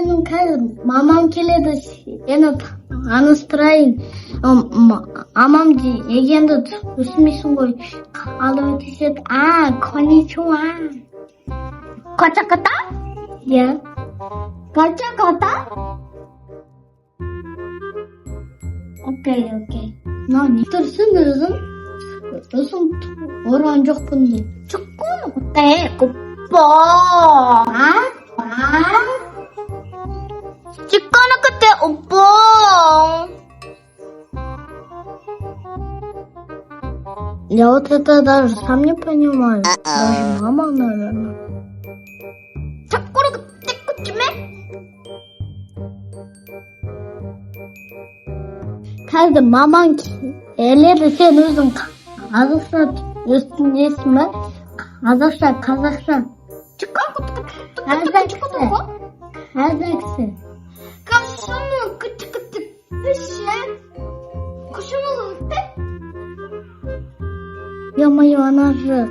менің қазір мамам келеді, сені таныстырайын. Мамам дегенді түсінбейсің ғой. Қалып өтеседі. Коничуа. Ката-ката? Иә. Ката-ката? Окей. Мынау не тұрсың өзің? Өзің орған жоқпын деп. 축구는 그때 축구는 그때 오빠. Я вот это даже сам не понимаю. Даже мама, наверное. 축구는 그때 그쯤에? Қазір мамаң келеді, сен өзің қазақша өстіндесің ба? Қазақша. Қазақша. 가슴은 그때 뜻이? 가슴은 그때? Ё-моё, она же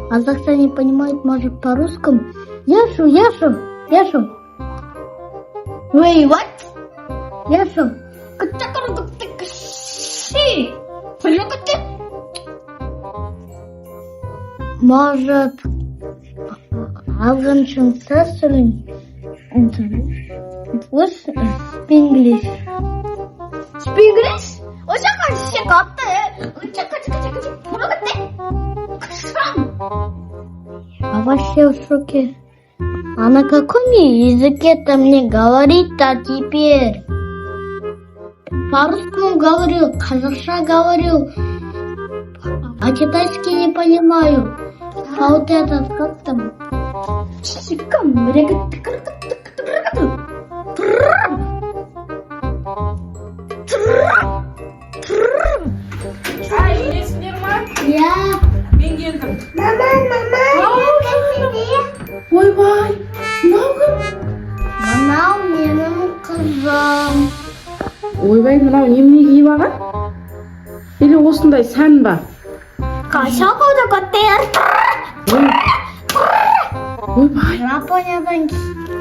казахша не понимает, может по-русскому. Яшу. Wait, what? Яшу. 그때 그시. 그래 그때? Может, афганча сөйлеймін. Спинглиш. Spinglish? 잠깐 시작 어때? 그치 모르겠대? А вообще в шоке. А на каком языке-то мне говорить-то теперь? По-русски говорю, казахша говорю, а китайский не понимаю. А вот этот как там? 잠깐 Иесіңдер ма? Я. Мен келдім. Мама. Ойбай, мынау кім? Мынау менің қызым. Ойбай, мынау немене киіп алған? Или осындай сән ба? 가셔보자 어때요? Ойбай. Жапониядан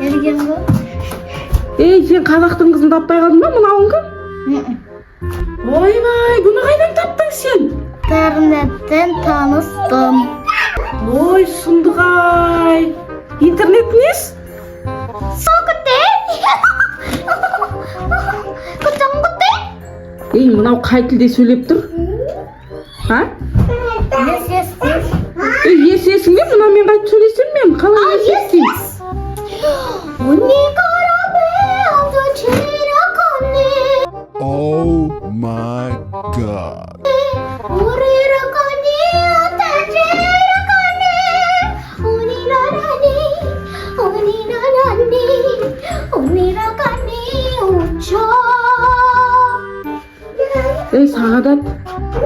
келген ғой. Ей, сен қазақтың қызын таппай қалдың ба? Мынауың кім? Ойбай, бұны қайдан таптың сен? Интернеттен таныстым. Ой, сұмдық-ай. Интернет нес? 그때? 그때? Ей, мынау қай тілде сөйлеп тұр? А? Ей, есесің бе? Мынамен қайтып сөйлесем мен? Қалай есесің? Oh my god. Ей, Сағадат,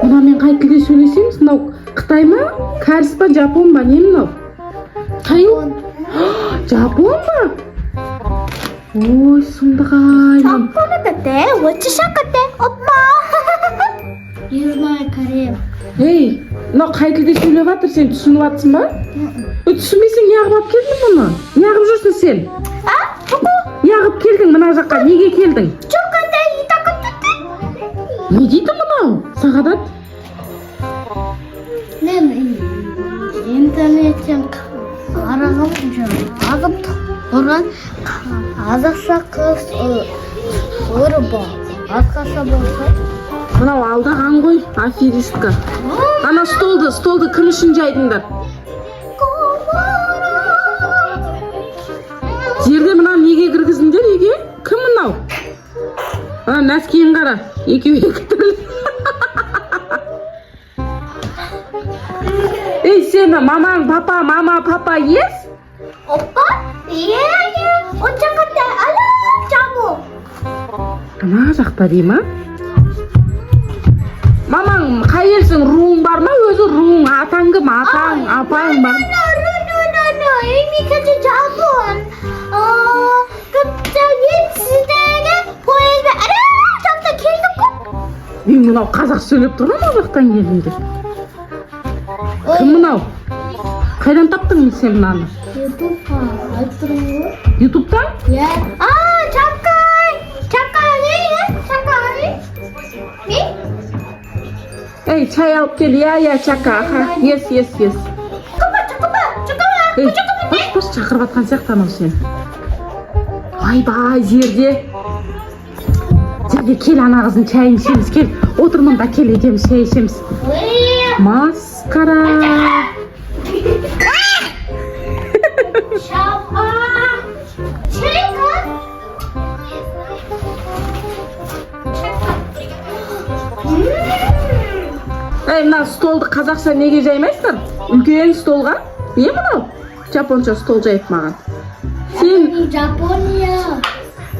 мынамен қай тілде сөйлесеміз? Мынау Қытай ма? Кәріс па? Жапон ба? Не мынау? Қай ол? Жапон ба? Ой, сұмдық-ай. 그때? 워치샵 오빠. Южная Корея. Ей, мынау қай тілде сөйлеп жатыр, сен түсініп жатсың ба? Түсінбесең неғып алып келдің мұны? Неғып жүрсің сен? Неғып келдің мына жаққа? Неге келдің? Не дейді мынау, Сағадат? Мен интернеттен қарағым ағып тұрған қазақша қыз бар. Басқаша болса. Мынау алдаған ғой, аферистка. Ана столды кім үшін жайдыңдар? Жерде мынау неге кіргізіңдер, еге? Кім мынау? Ана нәскиін қара, екеу екі түрлі. Ей, сені мамаң, папа, ес? 오빠? 예. 어쩌겠대? 자고. Ана жақта дей ма? Мамаң, қай елсің? Руың бар ма? Өзі руың, атаң кім? Атаң, апаң бар? 이미 같이 자본. 갑자기 시대가 보이면 잠깐 길고. Мен мынау қазақ сөйлеп тұр ма жақтан келдіңдер? Кім мынау? Қайдан таптың сен мынаны? ютубқа айтып тұрмын ғой. Ютубтан? Иә. Чакай. Чакай. Не? Ей, чай алып кел. Я, чака. Аха. Ес. Ей, баш шақырып атқан сияқты анау сен. Айбай, жерде кел ана қыздың чайын ішеміз. Кел, отыр мұнда, кел, екеуміз шай ішеміз. Масқара. Ей, мына столды қазақша неге жаймайсыңдар? Үлкен столға. Не мынау? Жапонша стол жайып маған. Сен Жапония.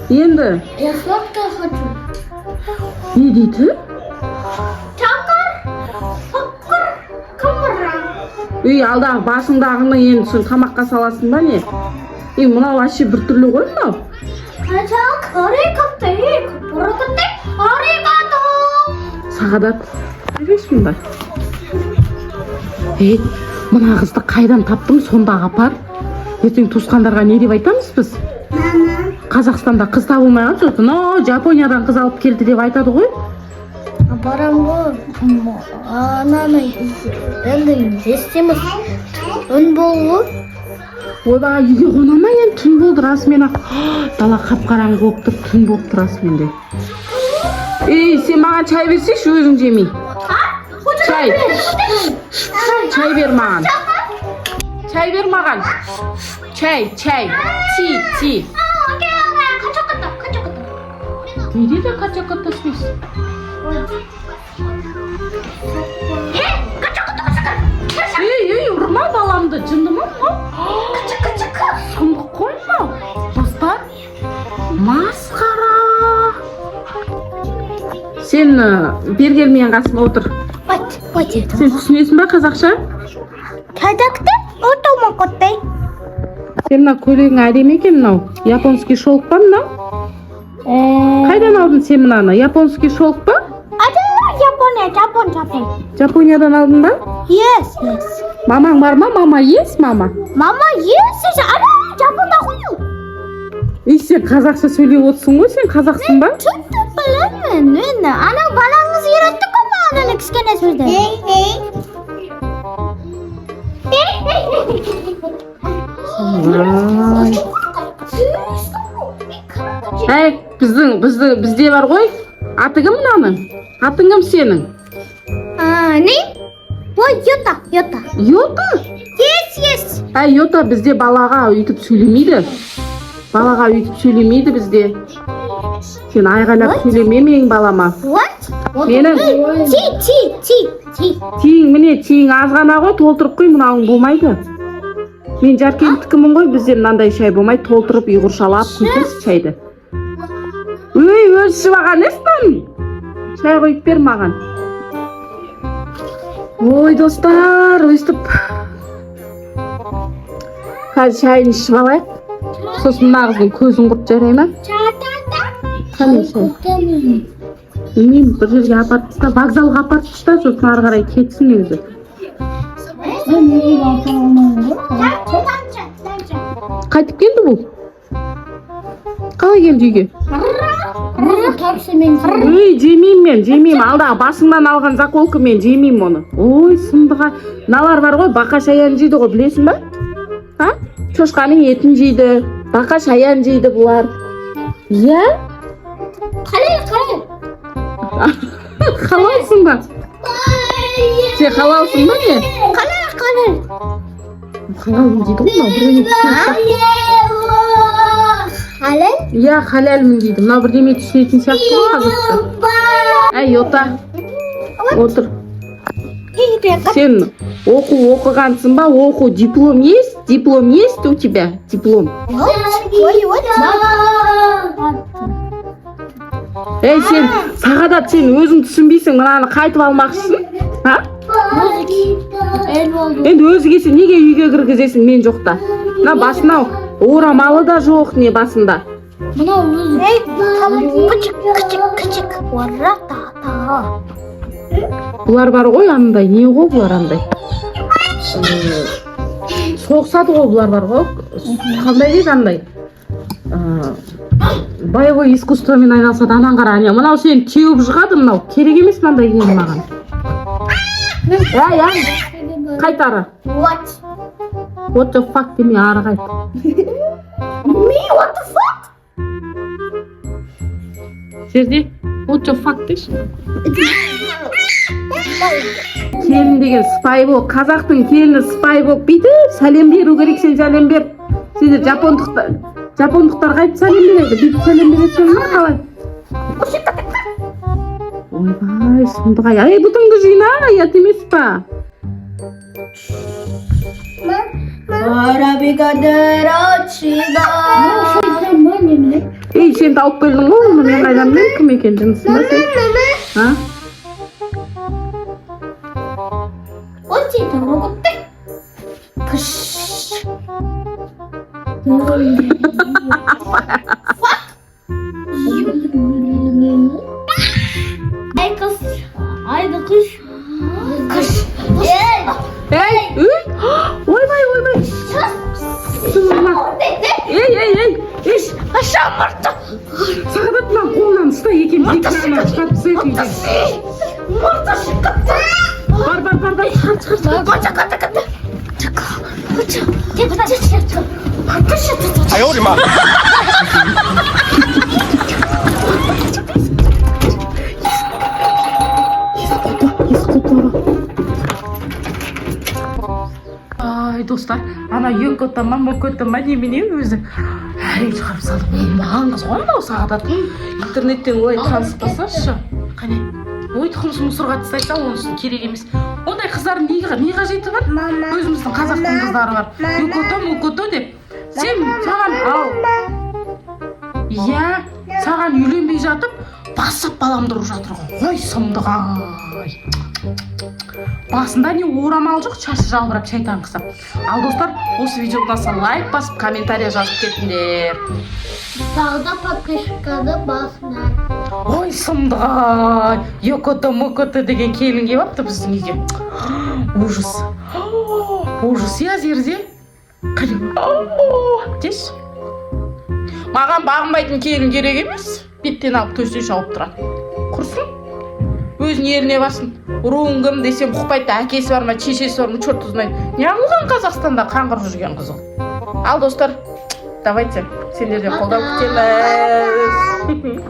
енді Я сладкое хочу. не дейді? Үй, алдағы басыңдағыны енді сен тамаққа саласың ба не? Ей, мынау вообще біртүрлі ғой мынау. Сағадат. Көресің мұнда? Ей, мына қызды қайдан таптым, сонда апар. Ертең туысқандарға не деп айтамыз біз? Қазақстанда қыз табылмай қалды жоқ. Но, Жапониядан қыз алып келді деп айтады ғой. Барам ғой. Ананы енді естеміз. Үн болу. Ойбай, үйге қона ма енді түн болды расымен ақ. Дала қап-қараңғы болып тұр, түн болып тұр расымен де. Ей, сен маған чай берсейші, өзің жемей. Чай. Чай бер маған. Чай бер маған. Чай. Ти. Не дейді қачақатта сөйсің? Ей, ұрма баламды, жынды ма? Сұмдық қой мынау. Достар, масқара. Сен бергелмен қасыма отыр. Сен түсінесің ба қазақша? Сен мына көйлегің әдемі екен мынау. Японский шелк па мынау? Қайдан алдың сен мынаны? Японский шелк па? Жапон. Жапониядан алдың ба? Yes. Мамаң бар ма? Мама ес, мама. Мама, yes. Жапонда қойу. Ей, сен қазақша сөйлеп отырсың ғой, сен қазақсың ба? Түтті білемін. Ана балаңыз үйретті ғой маған кішкене сөзді. Әй, бізде бар ғой. Аты кім мынаның? Атың кім сенің? Не? Ой, Йота. Йота? Yes. Әй, Йота бізде балаға үйтіп сөйлемейді. Бізде. Сен айғайлап сөйлеме менің балама. What? Менің тиң аз ғана ғой, толтырып қой, мынауың болмайды. Мен Жаркенттікімін ғой, бізде мынандай шай болмайды, толтырып ұйғыршалап құйсыз шайды. Өй, өз ішіп аған еспін. Шай қойып бер маған. Ой, достар, өстіп. Қазір шайын ішіп алайық. Сосын мына қыздың көзін құрт жарай ма? Қане шай? Білмеймін, бір жерге апарып таста, вокзалға апарып таста, сосын ары қарай кетсін өзі. Қайтып келді бұл? Қалай келді үйге? Өй, жемеймін. Алдағы басыңнан алған заколка мен жемеймін оны. Ой, сындыға. Налар бар ғой, бақа шаян жейді ғой, білесің ба? Шошқаның етін жейді, бақа шаян жейді бұлар. Иә? Қалай. Қалаусың ба? Сен қалаусың ба не? Қалай. Халалмын дейді ғой, біреуіне түсінетін. Халал? Иә, халалмын дейді. Мынау бірдеме түсінетін сияқты ғой қазақша. Әй, Йота. Отыр. Сен оқығансың ба? Оқу. Диплом есть? Диплом есть у тебя? Диплом. Ей, сен, Сағадат, сен өзің түсінбейсің, мынаны қайтып алмақшысың? Енді өзі келсе неге үйге кіргізесің мен жоқта? Мына басына орамалы да жоқ не басында. Кычык. Бұлар бар ғой андай, не ғой бұлар андай? Соғысады ғой бұлар бар ғой, қандай дейді андай боевой искусствомен айналысады анан қара аня мынау сені теуіп жығады мынау керек емес мынандай келін маған қайтары what the fuck демей ары қайт what the fuck? жерде what the fuck деші келін деген спай болып қазақтың келіні спай болып бүйтіп сәлем беру керек сен сәлем бер сендер жапондықтар қайтып сәлем береді бүйтіп сәлем бересің ма қалай ойбай сұмдық-ай ай бұтыңды жина ұят емес па ей сен тауып келдің ғой оны мен қайдан білемін кім екенін жынысың ба сен ойбай сағадат мына қолынан ұстай екен шығарып тастайсың бар哎呦我的妈！ ай достар ана екота ма мокота ма немене өзі әрең шығарып салды маған қыз ғой мынау сағадат интернеттен олай таныспасашы қане ой тұқымсыз мусорға тастайсаң онысы керек емес ондай қыздар не қажеті бар өзіміздің қазақтың қыздары бар екота мокота деп сен саған ал иә саған үйленбей жатып басып баламды ұрып жатыр ғой сұмдық-ай басында не орамал жоқ шашы жалбырап шайтан қысап ал достар осы видеоға лайк басып комментария жазып кетіңдер тағы да подписчиканы басыңдар ой сұмдық-ай екота мокота деген келін келіп апты біздің үйге ужас иә зерде деші маған бағынбайтын келін керек емес беттен алып төсен шауып тұрады құрсын өзінің еліне барсын руың кім десем ұқпайды әкесі бар ма шешесі бар ма черт знает неғылған қазақстанда қаңғырып жүрген қыз ол ал достар давайте сендерден қолдау күтеміз